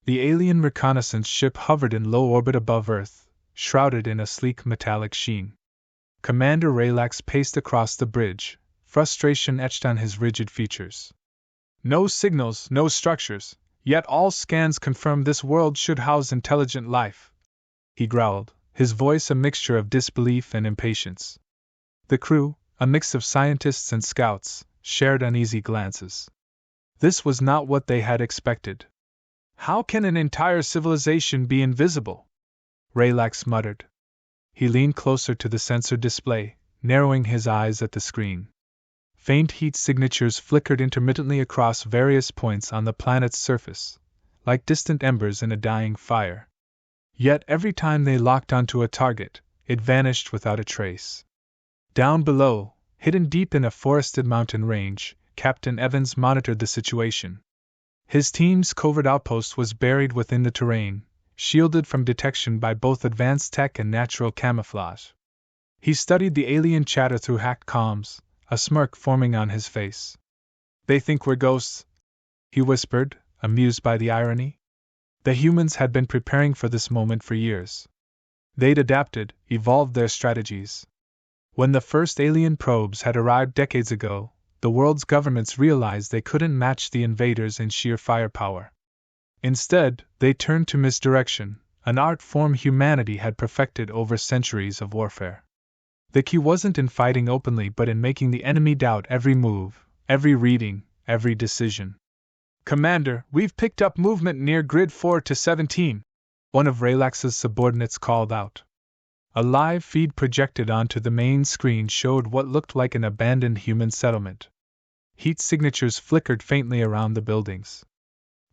The alien reconnaissance ship hovered in low orbit above Earth, shrouded in a sleek metallic sheen. Commander Raylax paced across the bridge, frustration etched on his rigid features. No signals, no structures, yet all scans confirm this world should house intelligent life, he growled, his voice a mixture of disbelief and impatience. The crew, a mix of scientists and scouts, shared uneasy glances. This was not what they had expected. How can an entire civilization be invisible? Raylax muttered. He leaned closer to the sensor display, narrowing his eyes at the screen. Faint heat signatures flickered intermittently across various points on the planet's surface, like distant embers in a dying fire. Yet every time they locked onto a target, it vanished without a trace. Down below, hidden deep in a forested mountain range, Captain Evans monitored the situation. His team's covert outpost was buried within the terrain, shielded from detection by both advanced tech and natural camouflage. He studied the alien chatter through hacked comms, a smirk forming on his face. They think we're ghosts, he whispered, amused by the irony. The humans had been preparing for this moment for years. They'd adapted, evolved their strategies. When the first alien probes had arrived decades ago, the world's governments realized they couldn't match the invaders in sheer firepower. Instead, they turned to misdirection, an art form humanity had perfected over centuries of warfare. The key wasn't in fighting openly but in making the enemy doubt every move, every reading, every decision. Commander, we've picked up movement near Grid 4 to 17, one of Raylax's subordinates called out. A live feed projected onto the main screen showed what looked like an abandoned human settlement. Heat signatures flickered faintly around the buildings.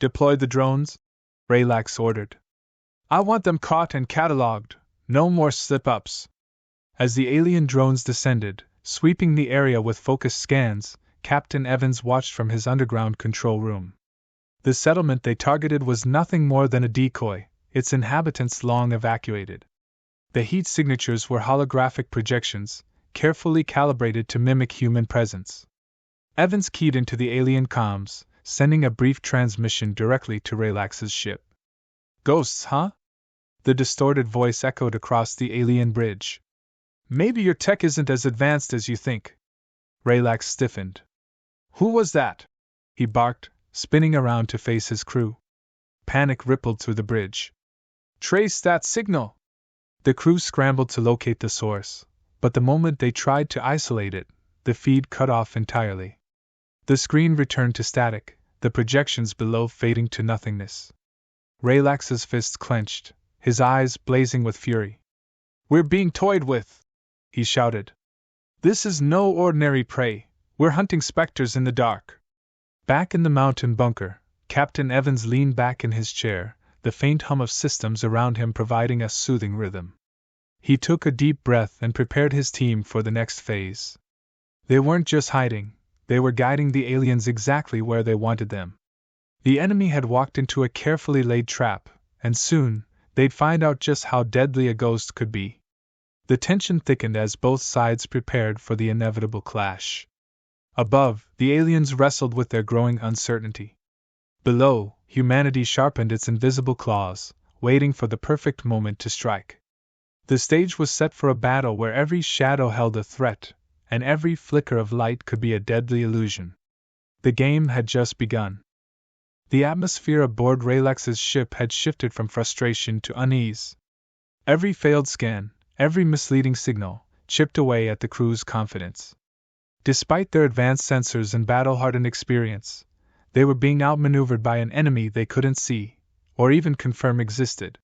Deploy the drones, Raylax ordered. I want them caught and catalogued, no more slip-ups. As the alien drones descended, sweeping the area with focused scans, Captain Evans watched from his underground control room. The settlement they targeted was nothing more than a decoy, its inhabitants long evacuated. The heat signatures were holographic projections, carefully calibrated to mimic human presence. Evans keyed into the alien comms, sending a brief transmission directly to Raylax's ship. Ghosts, huh? The distorted voice echoed across the alien bridge. Maybe your tech isn't as advanced as you think. Raylax stiffened. Who was that? He barked, spinning around to face his crew. Panic rippled through the bridge. Trace that signal! The crew scrambled to locate the source, but the moment they tried to isolate it, the feed cut off entirely. The screen returned to static, the projections below fading to nothingness. Raylax's fists clenched, his eyes blazing with fury. We're being toyed with, he shouted. This is no ordinary prey, we're hunting specters in the dark. Back in the mountain bunker, Captain Evans leaned back in his chair, the faint hum of systems around him providing a soothing rhythm. He took a deep breath and prepared his team for the next phase. They weren't just hiding, they were guiding the aliens exactly where they wanted them. The enemy had walked into a carefully laid trap, and soon, they'd find out just how deadly a ghost could be. The tension thickened as both sides prepared for the inevitable clash. Above, the aliens wrestled with their growing uncertainty. Below, humanity sharpened its invisible claws, waiting for the perfect moment to strike. The stage was set for a battle where every shadow held a threat, and every flicker of light could be a deadly illusion. The game had just begun. The atmosphere aboard Raylax's ship had shifted from frustration to unease. Every failed scan, every misleading signal, chipped away at the crew's confidence. Despite their advanced sensors and battle-hardened experience, they were being outmaneuvered by an enemy they couldn't see, or even confirm existed.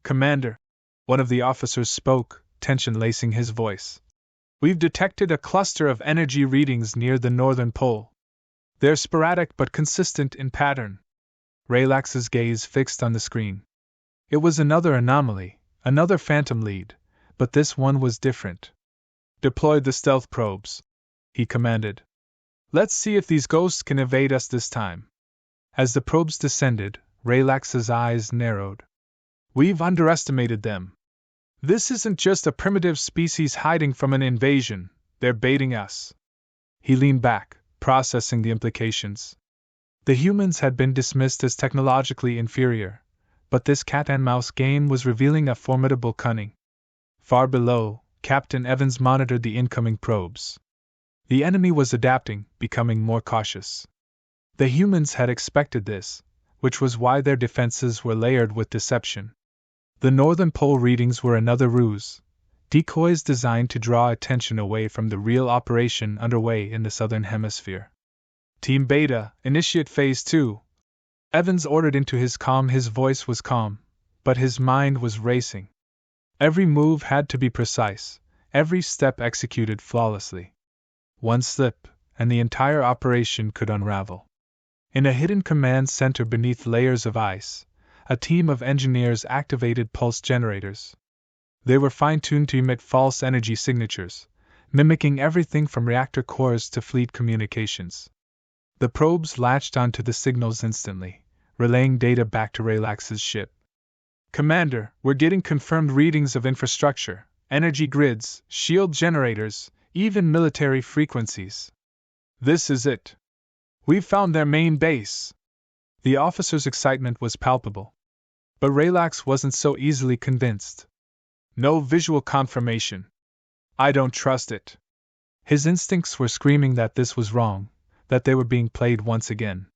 Commander, one of the officers spoke, tension lacing his voice. We've detected a cluster of energy readings near the northern pole. They're sporadic but consistent in pattern. Raylax's gaze fixed on the screen. It was another anomaly, another phantom lead, but this one was different. Deploy the stealth probes, he commanded. Let's see if these ghosts can evade us this time. As the probes descended, Raylax's eyes narrowed. We've underestimated them. This isn't just a primitive species hiding from an invasion, they're baiting us. He leaned back, processing the implications. The humans had been dismissed as technologically inferior, but this cat-and-mouse game was revealing a formidable cunning. Far below, Captain Evans monitored the incoming probes. The enemy was adapting, becoming more cautious. The humans had expected this, which was why their defenses were layered with deception. The northern pole readings were another ruse, decoys designed to draw attention away from the real operation underway in the southern hemisphere. Team Beta, initiate Phase 2. Evans ordered into his calm. His voice was calm, but his mind was racing. Every move had to be precise, every step executed flawlessly. One slip, and the entire operation could unravel. In a hidden command center beneath layers of ice, a team of engineers activated pulse generators. They were fine-tuned to emit false energy signatures, mimicking everything from reactor cores to fleet communications. The probes latched onto the signals instantly, relaying data back to Relax's ship. Commander, we're getting confirmed readings of infrastructure, energy grids, shield generators, even military frequencies. This is it. We've found their main base. The officer's excitement was palpable. But Relax wasn't so easily convinced. No visual confirmation. I don't trust it. His instincts were screaming that this was wrong, that they were being played once again.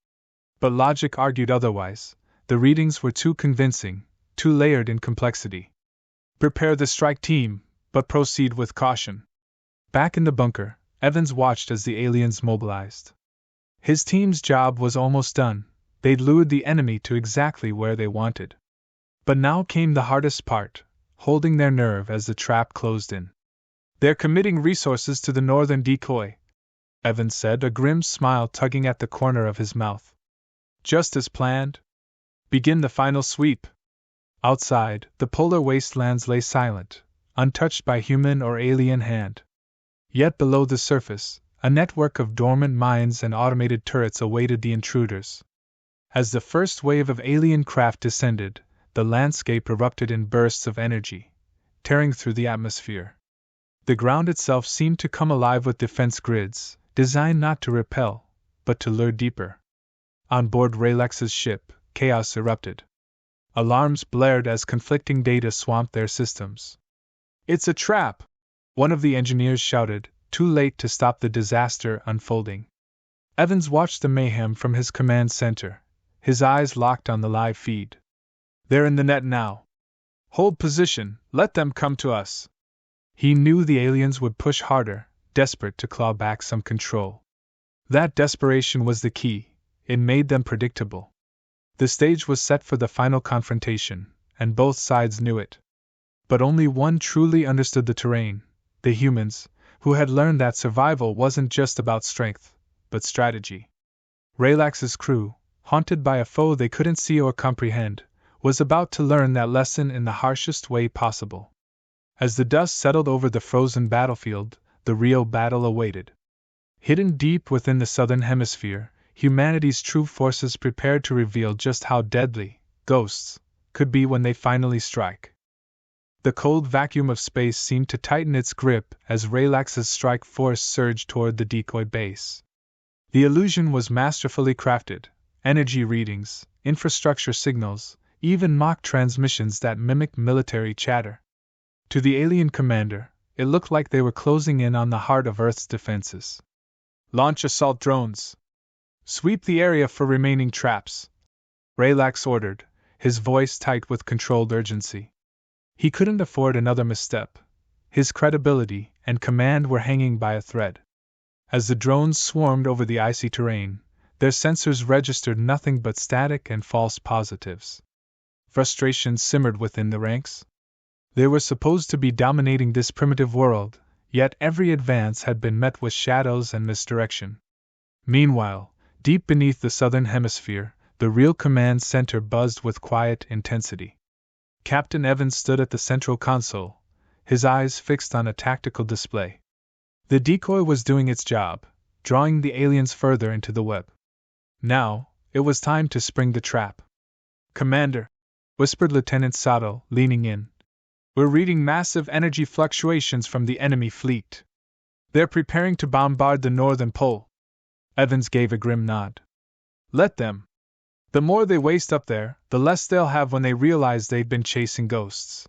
But logic argued otherwise. The readings were too convincing, too layered in complexity. Prepare the strike team, but proceed with caution. Back in the bunker, Evans watched as the aliens mobilized. His team's job was almost done. They'd lured the enemy to exactly where they wanted. But now came the hardest part, holding their nerve as the trap closed in. They're committing resources to the northern decoy, Evans said, a grim smile tugging at the corner of his mouth. Just as planned. Begin the final sweep. Outside, the polar wastelands lay silent, untouched by human or alien hand. Yet below the surface, a network of dormant mines and automated turrets awaited the intruders. As the first wave of alien craft descended, the landscape erupted in bursts of energy, tearing through the atmosphere. The ground itself seemed to come alive with defense grids, designed not to repel, but to lure deeper. On board Relax's ship, chaos erupted. Alarms blared as conflicting data swamped their systems. It's a trap! One of the engineers shouted, too late to stop the disaster unfolding. Evans watched the mayhem from his command center, his eyes locked on the live feed. They're in the net now. Hold position, let them come to us. He knew the aliens would push harder, desperate to claw back some control. That desperation was the key, it made them predictable. The stage was set for the final confrontation, and both sides knew it. But only one truly understood the terrain, the humans, who had learned that survival wasn't just about strength, but strategy. Relax's crew, haunted by a foe they couldn't see or comprehend, was about to learn that lesson in the harshest way possible. As the dust settled over the frozen battlefield, the real battle awaited. Hidden deep within the southern hemisphere, humanity's true forces prepared to reveal just how deadly ghosts could be when they finally strike. The cold vacuum of space seemed to tighten its grip as Relax's strike force surged toward the decoy base. The illusion was masterfully crafted: energy readings, infrastructure signals, even mock transmissions that mimicked military chatter. To the alien commander, it looked like they were closing in on the heart of Earth's defenses. Launch assault drones. Sweep the area for remaining traps, Relax ordered, his voice tight with controlled urgency. He couldn't afford another misstep. His credibility and command were hanging by a thread. As the drones swarmed over the icy terrain, their sensors registered nothing but static and false positives. Frustration simmered within the ranks. They were supposed to be dominating this primitive world, yet every advance had been met with shadows and misdirection. Meanwhile, deep beneath the southern hemisphere, the real command center buzzed with quiet intensity. Captain Evans stood at the central console, his eyes fixed on a tactical display. The decoy was doing its job, drawing the aliens further into the web. Now, it was time to spring the trap. "Commander," whispered Lieutenant Sato, leaning in, "we're reading massive energy fluctuations from the enemy fleet. They're preparing to bombard the northern pole." Evans gave a grim nod. Let them. The more they waste up there, the less they'll have when they realize they've been chasing ghosts.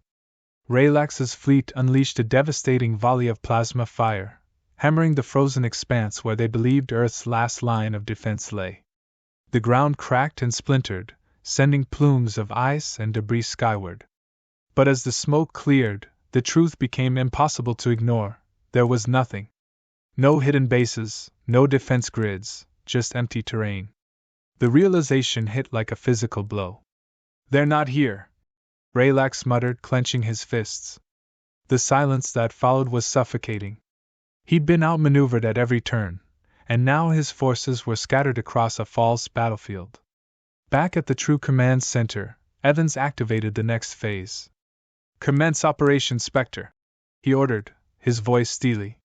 Raylax's fleet unleashed a devastating volley of plasma fire, hammering the frozen expanse where they believed Earth's last line of defense lay. The ground cracked and splintered, sending plumes of ice and debris skyward. But as the smoke cleared, the truth became impossible to ignore. There was nothing. No hidden bases, no defense grids, just empty terrain. The realization hit like a physical blow. They're not here, Raylax muttered, clenching his fists. The silence that followed was suffocating. He'd been outmaneuvered at every turn, and now his forces were scattered across a false battlefield. Back at the True Command Center, Evans activated the next phase. "Commence Operation Spectre," he ordered, his voice steely.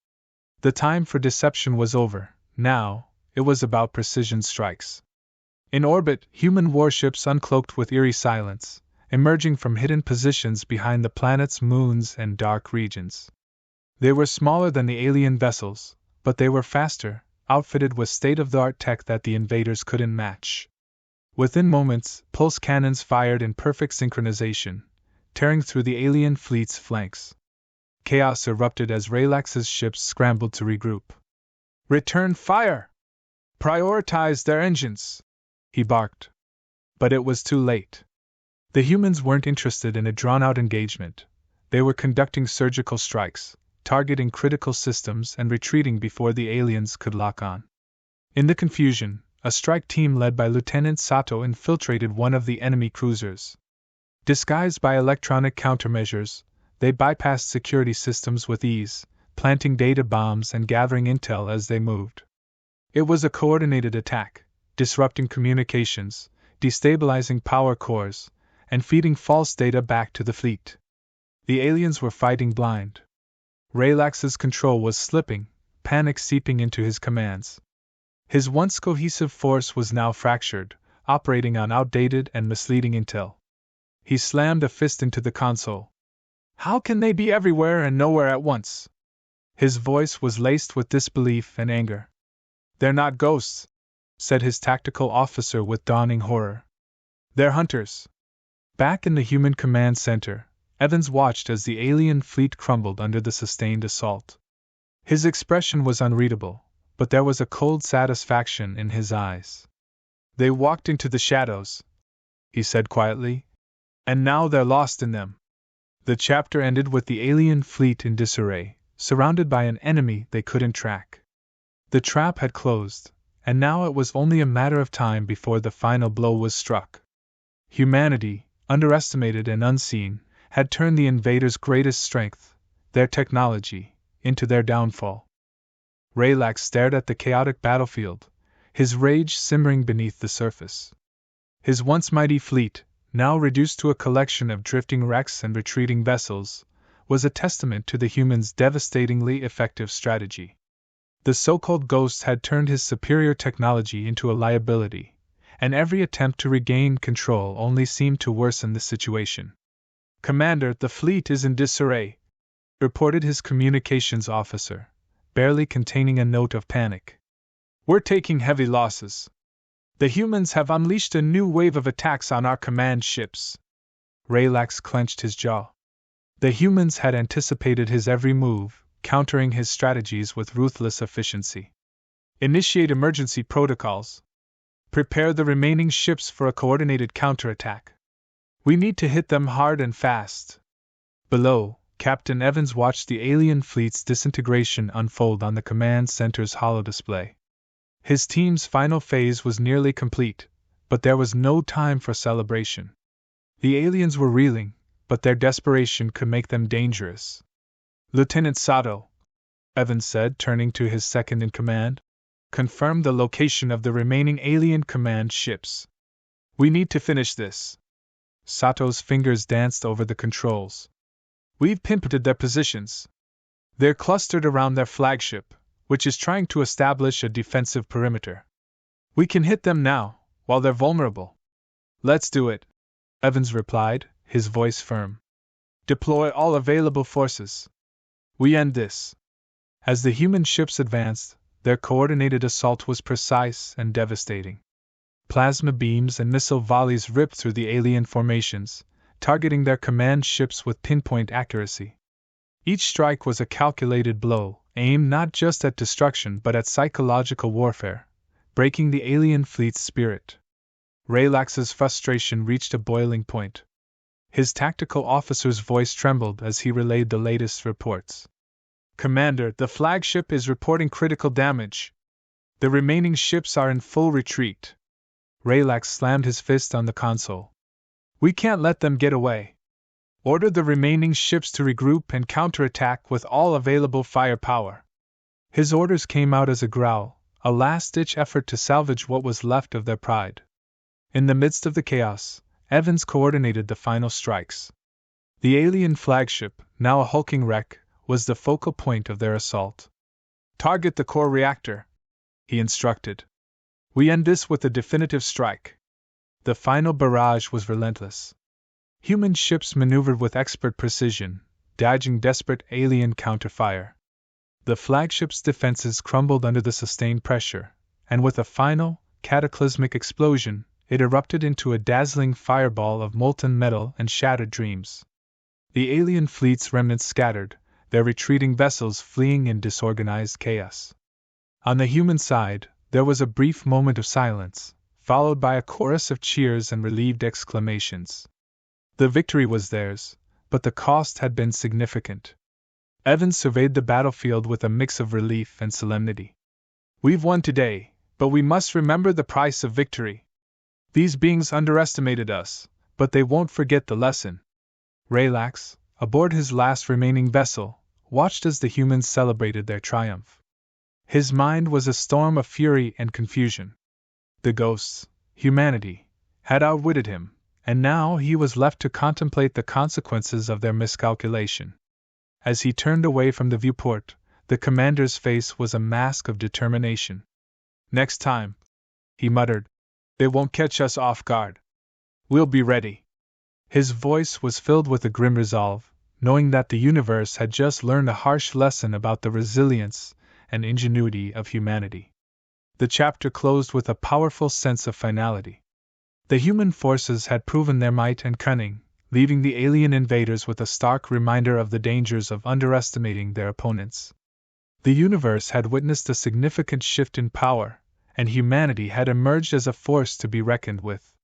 The time for deception was over. Now, it was about precision strikes. In orbit, human warships uncloaked with eerie silence, emerging from hidden positions behind the planet's moons and dark regions. They were smaller than the alien vessels, but they were faster, outfitted with state-of-the-art tech that the invaders couldn't match. Within moments, pulse cannons fired in perfect synchronization, tearing through the alien fleet's flanks. Chaos erupted as Raylax's ships scrambled to regroup. "Return fire! Prioritize their engines!" he barked. But it was too late. The humans weren't interested in a drawn-out engagement. They were conducting surgical strikes, targeting critical systems and retreating before the aliens could lock on. In the confusion, a strike team led by Lieutenant Sato infiltrated one of the enemy cruisers. Disguised by electronic countermeasures, they bypassed security systems with ease, planting data bombs and gathering intel as they moved. It was a coordinated attack, disrupting communications, destabilizing power cores, and feeding false data back to the fleet. The aliens were fighting blind. Raylax's control was slipping, panic seeping into his commands. His once cohesive force was now fractured, operating on outdated and misleading intel. He slammed a fist into the console. "How can they be everywhere and nowhere at once?" His voice was laced with disbelief and anger. "They're not ghosts," said his tactical officer with dawning horror. "They're hunters." Back in the human command center, Evans watched as the alien fleet crumbled under the sustained assault. His expression was unreadable, but there was a cold satisfaction in his eyes. "They walked into the shadows," he said quietly, "and now they're lost in them." The chapter ended with the alien fleet in disarray, surrounded by an enemy they couldn't track. The trap had closed, and now it was only a matter of time before the final blow was struck. Humanity, underestimated and unseen, had turned the invaders' greatest strength, their technology, into their downfall. Raylax stared at the chaotic battlefield, his rage simmering beneath the surface. His once mighty fleet, now reduced to a collection of drifting wrecks and retreating vessels, was a testament to the humans' devastatingly effective strategy. The so-called ghosts had turned his superior technology into a liability, and every attempt to regain control only seemed to worsen the situation. "Commander, the fleet is in disarray," reported his communications officer, barely containing a note of panic. "We're taking heavy losses. The humans have unleashed a new wave of attacks on our command ships." Raylax clenched his jaw. The humans had anticipated his every move, countering his strategies with ruthless efficiency. "Initiate emergency protocols. Prepare the remaining ships for a coordinated counterattack. We need to hit them hard and fast." Below, Captain Evans watched the alien fleet's disintegration unfold on the command center's holodisplay. His team's final phase was nearly complete, but there was no time for celebration. The aliens were reeling, but their desperation could make them dangerous. "Lieutenant Sato," Evans said, turning to his second-in-command, "confirm the location of the remaining alien command ships. We need to finish this." Sato's fingers danced over the controls. "We've pinpointed their positions. They're clustered around their flagship, which is trying to establish a defensive perimeter. We can hit them now, while they're vulnerable." "Let's do it," Evans replied, his voice firm. "Deploy all available forces. We end this." As the human ships advanced, their coordinated assault was precise and devastating. Plasma beams and missile volleys ripped through the alien formations, targeting their command ships with pinpoint accuracy. Each strike was a calculated blow, aimed not just at destruction but at psychological warfare, breaking the alien fleet's spirit. Raylax's frustration reached a boiling point. His tactical officer's voice trembled as he relayed the latest reports. "Commander, the flagship is reporting critical damage. The remaining ships are in full retreat." Raylax slammed his fist on the console. "We can't let them get away. Order the remaining ships to regroup and counterattack with all available firepower." His orders came out as a growl, a last-ditch effort to salvage what was left of their pride. In the midst of the chaos, Evans coordinated the final strikes. The alien flagship, now a hulking wreck, was the focal point of their assault. "Target the core reactor," he instructed. "We end this with a definitive strike." The final barrage was relentless. Human ships maneuvered with expert precision, dodging desperate alien counterfire. The flagship's defenses crumbled under the sustained pressure, and with a final, cataclysmic explosion, it erupted into a dazzling fireball of molten metal and shattered dreams. The alien fleet's remnants scattered, their retreating vessels fleeing in disorganized chaos. On the human side, there was a brief moment of silence, followed by a chorus of cheers and relieved exclamations. The victory was theirs, but the cost had been significant. Evans surveyed the battlefield with a mix of relief and solemnity. "We've won today, but we must remember the price of victory. These beings underestimated us, but they won't forget the lesson." Raylax, aboard his last remaining vessel, watched as the humans celebrated their triumph. His mind was a storm of fury and confusion. The ghosts, humanity, had outwitted him, and now he was left to contemplate the consequences of their miscalculation. As he turned away from the viewport, the commander's face was a mask of determination. "Next time," he muttered, "they won't catch us off guard. We'll be ready." His voice was filled with a grim resolve, knowing that the universe had just learned a harsh lesson about the resilience and ingenuity of humanity. The chapter closed with a powerful sense of finality. The human forces had proven their might and cunning, leaving the alien invaders with a stark reminder of the dangers of underestimating their opponents. The universe had witnessed a significant shift in power, and humanity had emerged as a force to be reckoned with.